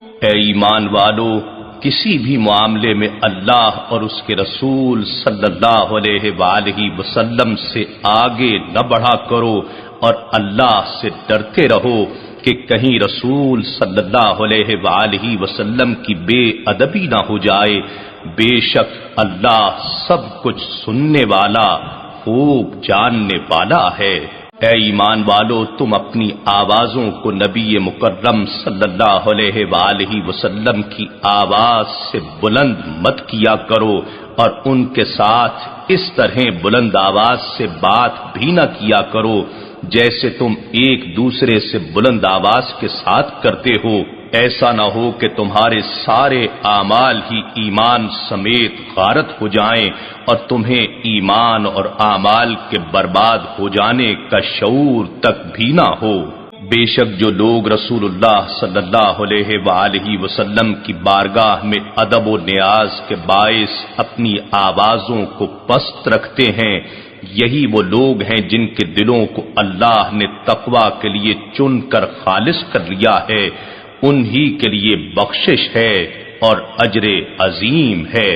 اے ایمان والو، کسی بھی معاملے میں اللہ اور اس کے رسول صلی اللہ علیہ وآلہ وسلم سے آگے نہ بڑھا کرو، اور اللہ سے ڈرتے رہو کہ کہیں رسول صلی اللہ علیہ وآلہ وسلم کی بے ادبی نہ ہو جائے۔ بے شک اللہ سب کچھ سننے والا، خوب جاننے والا ہے۔ اے ایمان والو، تم اپنی آوازوں کو نبی مکرم صلی اللہ علیہ وآلہ وسلم کی آواز سے بلند مت کیا کرو، اور ان کے ساتھ اس طرح بلند آواز سے بات بھی نہ کیا کرو جیسے تم ایک دوسرے سے بلند آواز کے ساتھ کرتے ہو۔ ایسا نہ ہو کہ تمہارے سارے اعمال ہی ایمان سمیت غارت ہو جائیں اور تمہیں ایمان اور اعمال کے برباد ہو جانے کا شعور تک بھی نہ ہو۔ بے شک جو لوگ رسول اللہ صلی اللہ علیہ وآلہ وسلم کی بارگاہ میں ادب و نیاز کے باعث اپنی آوازوں کو پست رکھتے ہیں، یہی وہ لوگ ہیں جن کے دلوں کو اللہ نے تقوی کے لیے چن کر خالص کر لیا ہے، انہی کے لیے بخشش ہے اور اجر عظیم ہے۔